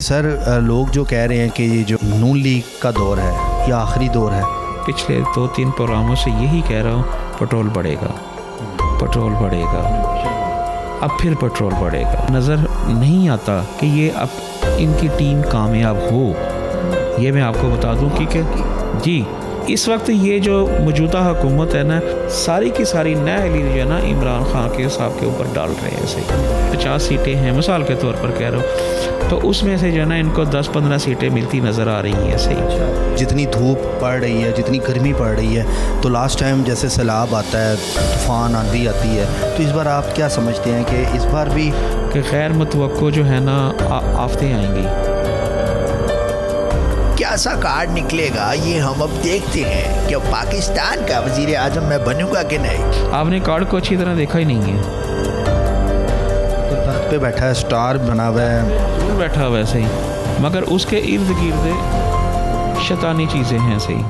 Sir लोग जो कह रहे हैं कि ये जो नून लीग का दौर है ये आखिरी दौर है। पिछले 2-3 प्रोग्रामों से यही कह रहा हूँ, पेट्रोल बढ़ेगा, पेट्रोल बढ़ेगा, अब फिर पेट्रोल बढ़ेगा। नज़र नहीं आता कि ये अब इनकी टीम कामयाब हो। ये मैं आपको बता दूँ कि जी इस वक्त ये जो मौजूदा हुकूमत है ना, सारी की सारी नया जो है ना इमरान खान के साहब के ऊपर डाल रहे हैं। ऐसे 50 सीटें हैं मिसाल के तौर पर कह रहा हूँ, तो उसमें से जो है ना इनको 10-15 सीटें मिलती नज़र आ रही हैं। ऐसे ही जितनी धूप पड़ रही है, जितनी गर्मी पड़ रही है, तो लास्ट टाइम जैसे सैलाब आता है, तूफ़ान आंधी आती है, तो इस बार आप क्या समझते हैं कि इस बार भी कि गैर मुतवक्को जो है ना आफतें आएंगी। क्या सा कार्ड निकलेगा ये हम अब देखते हैं कि पाकिस्तान का वजीर आजम मैं बनूंगा कि नहीं। आपने कार्ड को अच्छी तरह देखा ही नहीं है। तो तख्त पे बैठा है, स्टार बना हुआ है, बैठा हुआ ऐसे ही, मगर उसके इर्द गिर्द शैतानी चीज़ें हैं ऐसे ही।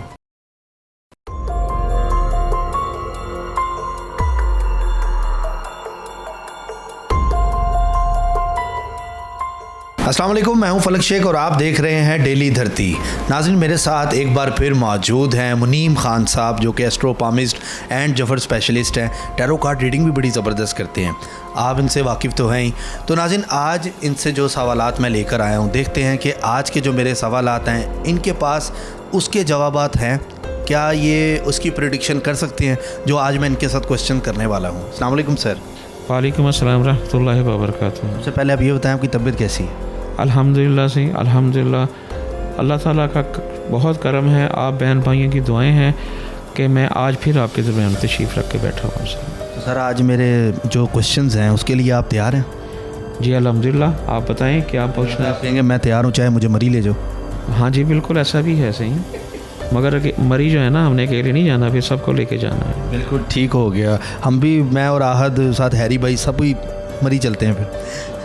अस्सलाम वालेकुम, मैं हूं फलक शेख और आप देख रहे हैं डेली धरती। नाज़रीन, मेरे साथ एक बार फिर मौजूद हैं मुनीम खान साहब, जो कि एस्ट्रोपामिस्ट एंड जफर स्पेशलिस्ट हैं। टैरो कार्ड रीडिंग भी बड़ी ज़बरदस्त करते हैं, आप इनसे वाकिफ़ तो हैं ही। तो नाज़रीन, आज इनसे जो सवालात मैं लेकर आया हूं, देखते हैं कि आज के जो मेरे सवालात हैं इनके पास उसके जवाबात हैं। क्या ये उसकी प्रेडिक्शन कर सकते हैं जो आज मैं इनके साथ क्वेश्चन करने वाला हूँ। अस्सलाम वालेकुम सर। वालेकुम अस्सलाम रहमतुल्लाहि व बरकातुहू। सबसे पहले आप ये बताएं आपकी तबीयत कैसी है? अल्हम्दुलिल्लाह से अल्हम्दुलिल्लाह, अल्लाह ताला का बहुत करम है, आप बहन भाइयों की दुआएं हैं कि मैं आज फिर आपके दरमियान तशरीफ़ रख के बैठा हूँ। तो सर आज मेरे जो क्वेश्चंस हैं उसके लिए आप तैयार हैं? जी अल्हम्दुलिल्लाह, आप बताएं क्या पूछना है। आप कहेंगे मैं तैयार हूँ, चाहे मुझे मरी ले जाओ। हाँ जी बिल्कुल, ऐसा भी है सही, मगर मरी जो है ना हमने अकेले नहीं जाना, फिर सबको लेके जाना है। बिल्कुल ठीक हो गया, हम भी, मैं और आहद साथ हैरी भाई सब ही मरी चलते हैं फिर।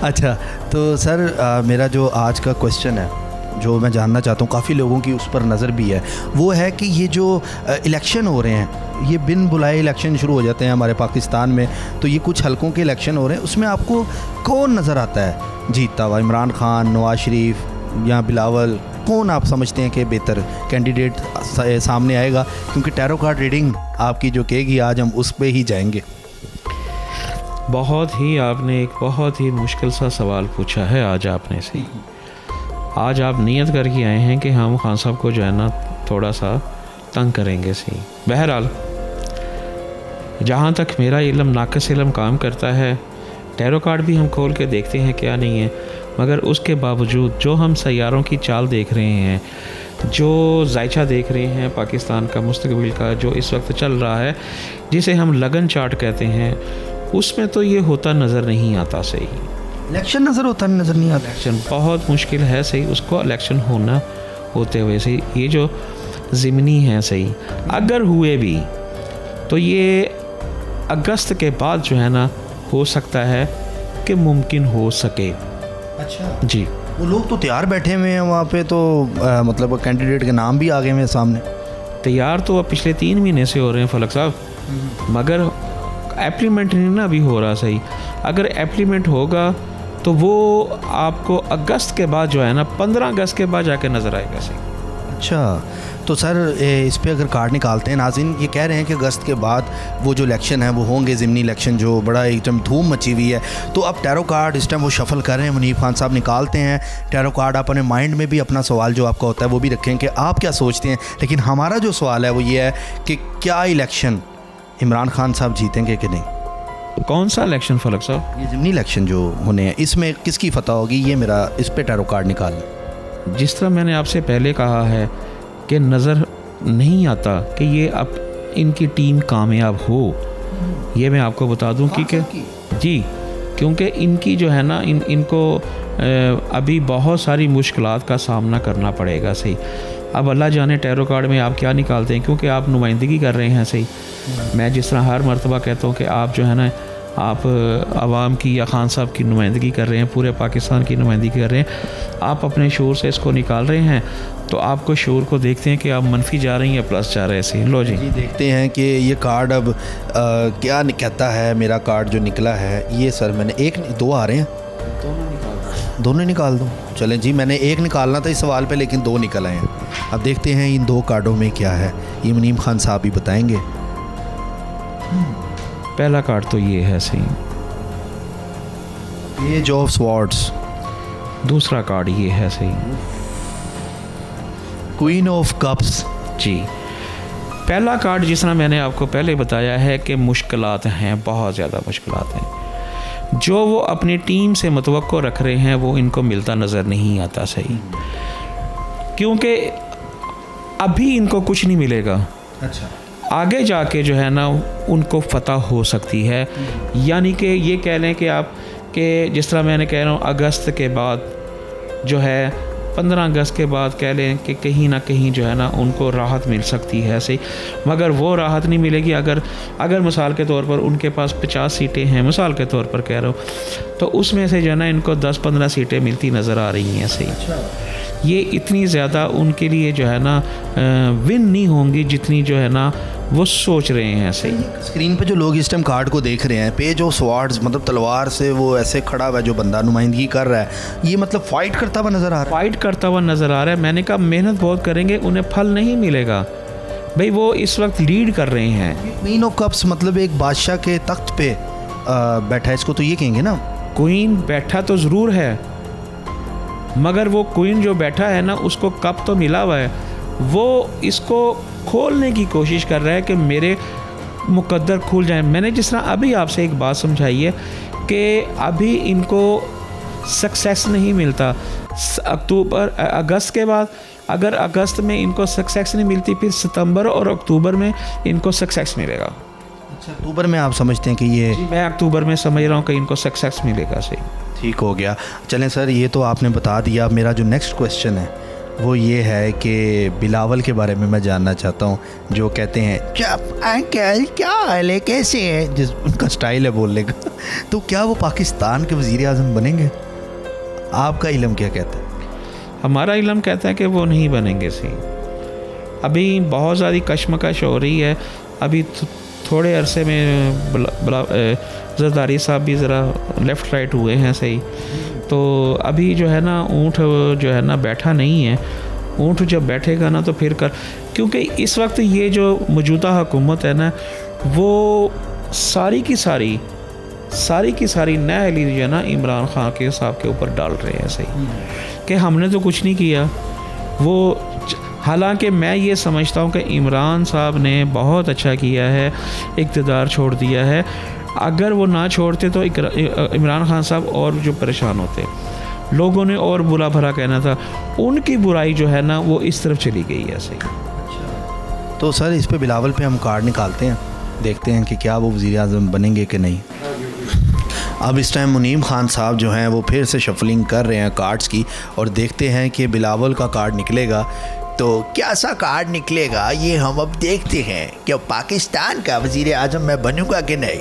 अच्छा, तो सर मेरा जो आज का क्वेश्चन है जो मैं जानना चाहता हूँ, काफ़ी लोगों की उस पर नज़र भी है, वो है कि ये जो इलेक्शन हो रहे हैं, ये बिन बुलाए इलेक्शन शुरू हो जाते हैं हमारे पाकिस्तान में। तो ये कुछ हलकों के इलेक्शन हो रहे हैं, उसमें आपको कौन नज़र आता है जीतता हुआ? इमरान खान, नवाज शरीफ या बिलावल, कौन आप समझते हैं कि बेहतर कैंडिडेट सामने आएगा? क्योंकि टैरो कार्ड रीडिंग आपकी जो कहेगी आज हम उस पर ही जाएंगे। आपने एक बहुत ही मुश्किल सा सवाल पूछा है आज आपने से। आज आप नियत करके आए हैं कि हम खान साहब को जो है ना थोड़ा सा तंग करेंगे सही। बहरहाल, जहाँ तक मेरा इल्म नाक़िस इल्म काम करता है, टैरो कार्ड भी हम खोल के देखते हैं क्या नहीं है, मगर उसके बावजूद जो हम सैयारों की चाल देख रहे हैं, जो जायचा देख रहे हैं पाकिस्तान का मुस्तकबिल का, जो इस वक्त चल रहा है, जिसे हम लगन चार्ट कहते हैं, उसमें तो ये होता नज़र नहीं आता सही। इलेक्शन नज़र नहीं आता। इलेक्शन बहुत मुश्किल है सही, उसको इलेक्शन होना होते हुए सही। ये जो ज़िमनी है सही, अगर हुए भी तो ये अगस्त के बाद जो है ना हो सकता है कि मुमकिन हो सके। अच्छा जी, वो लोग तो तैयार बैठे हुए हैं वहाँ पे, तो मतलब कैंडिडेट के नाम भी आ गए हैं सामने। तैयार तो अब पिछले 3 महीने से हो रहे हैं फलक साहब, मगर एप्लीमेंट नहीं ना अभी हो रहा सही। अगर एप्लीमेंट होगा तो वो आपको अगस्त के बाद जो है ना 15 अगस्त के बाद जाके नज़र आएगा सही। अच्छा, तो सर इस पे अगर कार्ड निकालते हैं, नाज़रीन ये कह रहे हैं कि अगस्त के बाद वो जो इलेक्शन है वो होंगे, ज़िमनी इलेक्शन, जो बड़ा एकदम धूम मची हुई है। तो अब टैरो कार्ड इस टाइम वो शफल कर रहे हैं, मुनीब खान साहब निकालते हैं टैरो कार्ड। आप अपने माइंड में भी अपना सवाल जो आपका होता है वो भी रखें कि आप क्या सोचते हैं। लेकिन हमारा जो सवाल है वो ये है कि क्या इलेक्शन इमरान खान साहब जीतेंगे कि नहीं? कौन सा इलेक्शन फलक साहब? ये ज़िमनी इलेक्शन जो होने हैं, इसमें किसकी फतह होगी, ये मेरा इस पे टैरो कार्ड निकालना। जिस तरह मैंने आपसे पहले कहा है कि नज़र नहीं आता कि ये अब इनकी टीम कामयाब हो। ये मैं आपको बता दूं कि जी, क्योंकि इनकी जो है ना इनको अभी बहुत सारी मुश्किलात का सामना करना पड़ेगा सही। अब अल्लाह जाने टैरो कार्ड में आप क्या निकालते हैं, क्योंकि आप नुमाइंदगी कर रहे हैं सही। मैं जिस तरह हर मर्तबा कहता हूँ कि आप जो है ना आप आवाम की या खान साहब की नुमाइंदगी कर रहे हैं, पूरे पाकिस्तान की नुमाइंदगी कर रहे हैं, आप अपने शूर से इसको निकाल रहे हैं, तो आपको शूर को देखते हैं कि आप मनफी जा रही हैं या प्लस जा रहे हैं सही। लो जी देखते हैं कि ये कार्ड अब क्या कहता है। मेरा कार्ड जो निकला है ये, सर मैंने 1 2 आ रहे हैं, दोनों निकाल दोनों ही निकाल दो। चलें जी, मैंने एक निकालना था इस सवाल पे, लेकिन 2 निकल आए हैं। अब देखते हैं इन 2 कार्डों में क्या है, ये मुनीम खान साहब ही बताएंगे। पहला कार्ड तो ये है सही। Page of swords. दूसरा कार्ड ये है सही। Queen of cups. जी, पहला कार्ड जिस तरह मैंने आपको पहले बताया है कि मुश्किलात हैं, बहुत ज़्यादा मुश्किलात हैं। जो वो अपनी टीम से मुतवक्को रख रहे हैं वो इनको मिलता नज़र नहीं आता सही, क्योंकि अभी इनको कुछ नहीं मिलेगा। अच्छा, आगे जाके जो है ना उनको फतह हो सकती है। यानी कि ये कह लें कि आप कि जिस तरह मैंने कह रहा हूँ अगस्त के बाद जो है 15 अगस्त के बाद कह लें कि कहीं ना कहीं जो है ना उनको राहत मिल सकती है सही, मगर वो राहत नहीं मिलेगी अगर मिसाल के तौर पर उनके पास 50 सीटें हैं, मिसाल के तौर पर कह रहा हूँ, तो उसमें से जो है ना इनको 10-15 सीटें मिलती नज़र आ रही हैं सही। ये इतनी ज़्यादा उनके लिए जो है ना विन नहीं होंगी जितनी जो है ना वो सोच रहे हैं सही। स्क्रीन पे जो लोग इस टाइम कार्ड को देख रहे हैं, पेज ऑफ स्वॉर्ड्स, मतलब तलवार से वो ऐसे खड़ा हुआ है जो बंदा नुमाइंदगी कर रहा है, ये मतलब फाइट करता हुआ नज़र आ रहा है। फाइट करता हुआ नज़र आ रहा है। मैंने कहा मेहनत बहुत करेंगे, उन्हें फल नहीं मिलेगा भाई, वो इस वक्त लीड कर रहे हैं। क्वीन ऑफ कप्स मतलब एक बादशाह के तख्त पे बैठा है, इसको तो ये कहेंगे ना। क्वीन बैठा तो ज़रूर है, मगर वो क्वीन जो बैठा है ना उसको कप तो मिला हुआ है, वो इसको खोलने की कोशिश कर रहा है कि मेरे मुकद्दर खुल जाए। मैंने जिस तरह अभी आपसे एक बात समझाई है कि अभी इनको सक्सेस नहीं मिलता। अगस्त के बाद अगर अगस्त में इनको सक्सेस नहीं मिलती, फिर सितंबर और अक्टूबर में इनको सक्सेस मिलेगा। अच्छा, अक्टूबर में आप समझते हैं कि ये? मैं अक्टूबर में समझ रहा हूँ कि इनको सक्सेस मिलेगा सही। ठीक हो गया। चलें सर, ये तो आपने बता दिया। मेरा जो नेक्स्ट क्वेश्चन है वो ये है कि बिलावल के बारे में मैं जानना चाहता हूँ, जो कहते हैं चप अंकल क्या हाल है, कैसे हैं, जिस उनका स्टाइल है बोलने का। तो क्या वो पाकिस्तान के वज़ीर आज़म बनेंगे? आपका इल्म क्या कहता है? हमारा इल्म कहता है कि वो नहीं बनेंगे सही। अभी बहुत ज़्यादा कशमकश हो रही है। अभी थोड़े अरसे में जरदारी साहब भी ज़रा लेफ़्ट राइट हुए हैं सही, तो अभी जो है ना ऊँट जो है ना बैठा नहीं है। ऊँट जब बैठेगा ना तो फिर क्योंकि इस वक्त ये जो मौजूदा हुकूमत है ना वो सारी की सारी नहली जो है ना इमरान खान के साहब के ऊपर डाल रहे हैं सही, कि हमने तो कुछ नहीं किया। वो हालांकि मैं ये समझता हूँ कि इमरान साहब ने बहुत अच्छा किया है, इक़्तिदार छोड़ दिया है। अगर वो ना छोड़ते तो इमरान खान साहब और जो परेशान होते, लोगों ने और बुरा भला कहना था। उनकी बुराई जो है ना वो इस तरफ चली गई है सही। तो सर इस पे बिलावल पे हम कार्ड निकालते हैं, देखते हैं कि क्या वो वज़ीर आज़म बनेंगे कि नहीं। अब इस टाइम मुनीम खान साहब जो हैं वो फिर से शफलिंग कर रहे हैं कार्ड्स की, और देखते हैं कि बिलावल का कार्ड निकलेगा तो क्या सा कार्ड निकलेगा ये हम अब देखते हैं। क्या पाकिस्तान का वज़ीर आज़म मैं बनूंगा कि नहीं?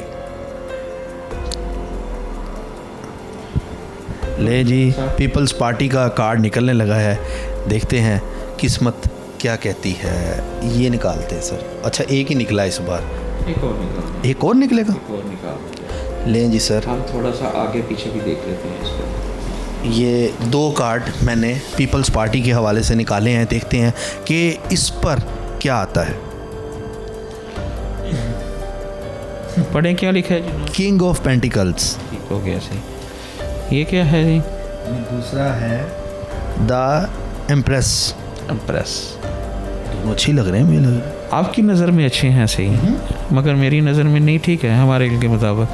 ले जी, पीपल्स पार्टी का कार्ड निकलने लगा है, देखते हैं किस्मत क्या कहती है। ये निकालते हैं सर। अच्छा, एक ही निकला इस बार, एक और निकलेगा। लें जी सर, हम थोड़ा सा आगे पीछे भी देख लेते हैं इसको। ये 2 कार्ड मैंने पीपल्स पार्टी के हवाले से निकाले हैं, देखते हैं कि इस पर क्या आता है। पढ़ें क्या लिखा है जी? King of pentacles. ठीक हो गया सही। ये क्या है जी? दूसरा है द एम्प्रेस। दोनों अच्छी लग रहे हैं, मुझे लग रहा है। आपकी नज़र में अच्छे हैं सही, मगर मेरी नज़र में नहीं ठीक है। हमारे के मुताबिक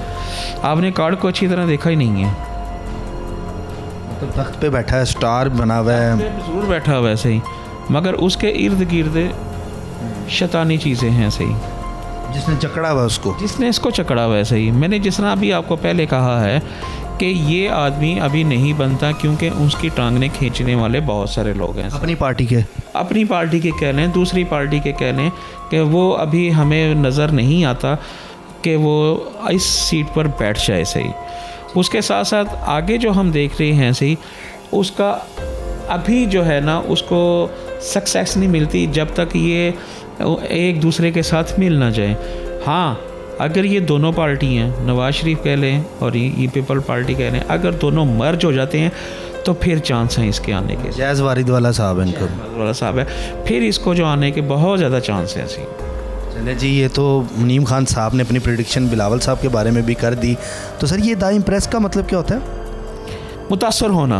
आपने कार्ड को अच्छी तरह देखा ही नहीं है। तो तख्त पे बैठा है, स्टार बना हुआ है, ज़रूर बैठा हुआ है सही, मगर उसके इर्द गिर्द शैतानी चीज़ें हैं सही। जिसने जकड़ा हुआ उसको, जिसने इसको चकड़ा हुआ है सही। मैंने जिस तरह अभी आपको पहले कहा है कि ये आदमी अभी नहीं बनता, क्योंकि उसकी टांगने खींचने वाले बहुत सारे लोग हैं। अपनी पार्टी के कह लें, दूसरी पार्टी के कह लें, कि वो अभी हमें नज़र नहीं आता कि वो इस सीट पर बैठ जाए सही। उसके साथ साथ आगे जो हम देख रहे हैं सही, उसका अभी जो है ना उसको सक्सेस नहीं मिलती जब तक ये एक दूसरे के साथ मिल ना जाए। हाँ, अगर ये दोनों पार्टी हैं, नवाज शरीफ कह लें और ये पीपल पार्टी कह लें, अगर दोनों मर्ज हो जाते हैं तो फिर चांस हैं इसके आने के। जैज़ वारिद वाला साहब है इनको। वाला साहब है, फिर इसको जो आने के बहुत ज़्यादा चांस हैं ऐसी। चले जी, ये तो मुनीम खान साहब ने अपनी प्रेडिक्शन बिलावल साहब के बारे में भी कर दी। तो सर ये दा इम्प्रेस का मतलब क्या होता है? मुतासर होना,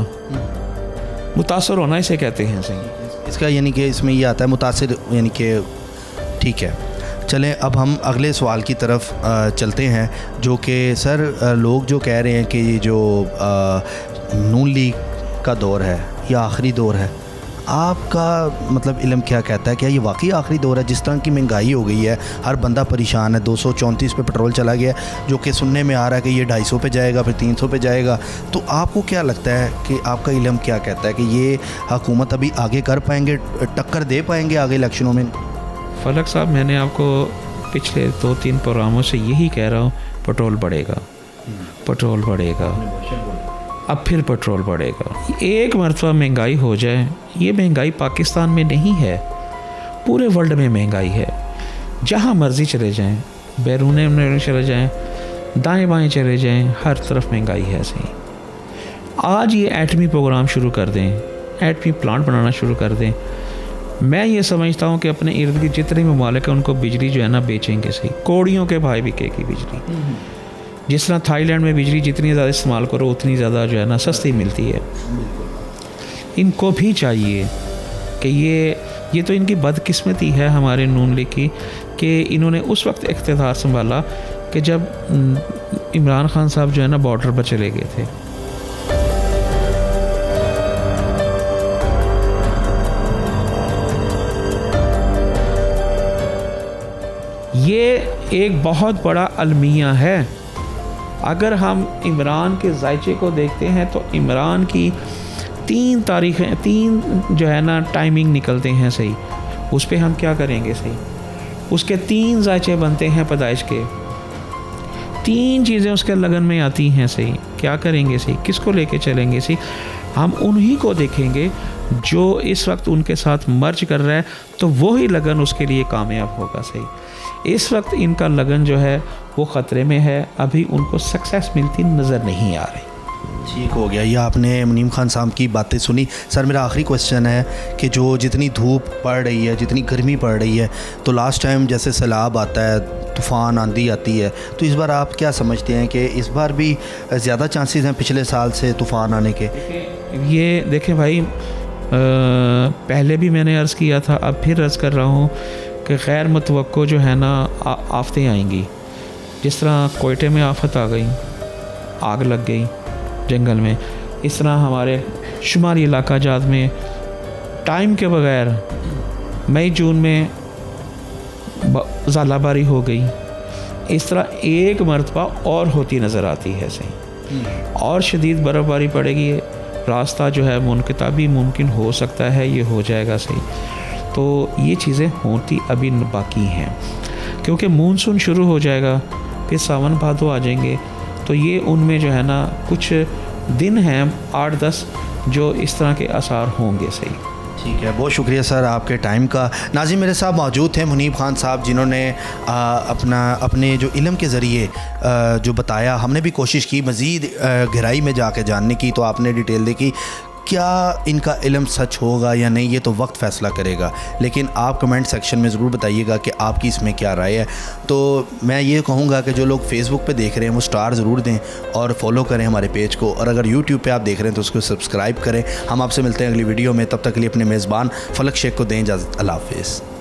मुतासर होना इसे कहते हैं सही। इसका यानी कि इसमें ये आता है मुतासिर, यानी कि ठीक है। चलें अब हम अगले सवाल की तरफ चलते हैं, जो कि सर लोग जो कह रहे हैं कि ये जो नून लीग का दौर है ये आखिरी दौर है, आपका मतलब इल्म क्या कहता है? क्या ये वाकई आखिरी दौर है? जिस तरह की महंगाई हो गई है, हर बंदा परेशान है, 234 पे पेट्रोल चला गया, जो कि सुनने में आ रहा है कि ये 250 पे जाएगा, फिर 300 पे जाएगा। तो आपको क्या लगता है कि आपका इल्म क्या कहता है कि ये हुकूमत अभी आगे कर पाएंगे, टक्कर दे पाएंगे आगे इलेक्शनों में? फलक साहब, मैंने आपको पिछले 2-3 प्रोग्रामों से यही कह रहा हूँ, पेट्रोल बढ़ेगा, पेट्रोल बढ़ेगा, अब फिर पेट्रोल बढ़ेगा। एक मरतबा महंगाई हो जाए, ये महंगाई पाकिस्तान में नहीं है, पूरे वर्ल्ड में महंगाई है। जहाँ मर्ज़ी चले जाएं, बैरून में चले जाएं, दाएं बाएं चले जाएं, हर तरफ महंगाई है सही। आज ये एटमी प्रोग्राम शुरू कर दें, एटमी प्लांट बनाना शुरू कर दें, मैं ये समझता हूँ कि अपने इर्द गिर्द जितने ममालिक हैं उनको बिजली जो है ना बेचेंगे सही, कौड़ियों के भाई बिकेगी बिजली। जिस तरह थाईलैंड में बिजली जितनी ज़्यादा इस्तेमाल करो उतनी ज़्यादा जो है ना सस्ती मिलती है। इनको भी चाहिए कि ये तो इनकी बदकिस्मती है हमारे नून लीग की कि इन्होंने उस वक्त इख्तियार संभाला कि जब इमरान खान साहब जो है ना बॉर्डर पर चले गए थे। ये एक बहुत बड़ा अलमिया है। अगर हम इमरान के जायचे को देखते हैं तो इमरान की 3 तारीखें, 3 जो है ना टाइमिंग निकलते हैं सही, उस पर हम क्या करेंगे सही? उसके 3 जायचे बनते हैं पैदाइश के, 3 चीज़ें उसके लगन में आती हैं सही, क्या करेंगे सही? किसको लेके चलेंगे सही? हम उन्हीं को देखेंगे जो इस वक्त उनके साथ मर्ज कर रहा है, तो वही लगन उसके लिए कामयाब होगा सही। इस वक्त इनका लगन जो है वो ख़तरे में है, अभी उनको सक्सेस मिलती नज़र नहीं आ रही। ठीक हो गया, ये आपने मुनीम खान साहब की बातें सुनी। सर मेरा आखिरी क्वेश्चन है कि जो जितनी धूप पड़ रही है, जितनी गर्मी पड़ रही है, तो लास्ट टाइम जैसे सैलाब आता है, तूफ़ान आंधी आती है, तो इस बार आप क्या समझते हैं कि इस बार भी ज़्यादा चांसेस हैं पिछले साल से तूफ़ान आने के? ये देखें भाई, पहले भी मैंने अर्ज़ किया था, अब फिर अर्ज़ कर रहा हूँ कि गैर मुतवक्को जो है ना आफतें आएंगी। जिस तरह कोयटे में आफत आ गई, आग लग गई जंगल में, इस तरह हमारे शुमारी इलाका जात में टाइम के बगैर मई जून में ज़ालाबारी हो गई। इस तरह एक मरतबा और होती नज़र आती है सही, और शदीद बर्फ़बारी पड़ेगी, रास्ता जो है मुनक़ता भी मुमकिन हो सकता है, ये हो जाएगा सही। तो ये चीज़ें होती अभी बाकी हैं, क्योंकि मानसून शुरू हो जाएगा, फिर सावन भादो आ जाएंगे, तो ये उनमें जो है ना कुछ दिन हैं 8-10 जो इस तरह के आसार होंगे सही। ठीक है, बहुत शुक्रिया सर आपके टाइम का। नाज़रीन, मेरे साथ मौजूद थे मुनीम खान साहब, जिन्होंने अपने जो इल्म के ज़रिए जो बताया, हमने भी कोशिश की मज़ीद गहराई में जाके जानने की, तो आपने डिटेल देखी। क्या इनका इल्म सच होगा या नहीं, ये तो वक्त फ़ैसला करेगा, लेकिन आप कमेंट सेक्शन में ज़रूर बताइएगा कि आपकी इसमें क्या राय है। तो मैं ये कहूँगा कि जो लोग फेसबुक पे देख रहे हैं वो स्टार ज़रूर दें और फॉलो करें हमारे पेज को, और अगर यूट्यूब पे आप देख रहे हैं तो उसको सब्सक्राइब करें। हम आपसे मिलते हैं अगली वीडियो में, तब तक के लिए अपने मेज़बान फलक शेख को दें इजाज़त। अल्लाह हाफ़िज़।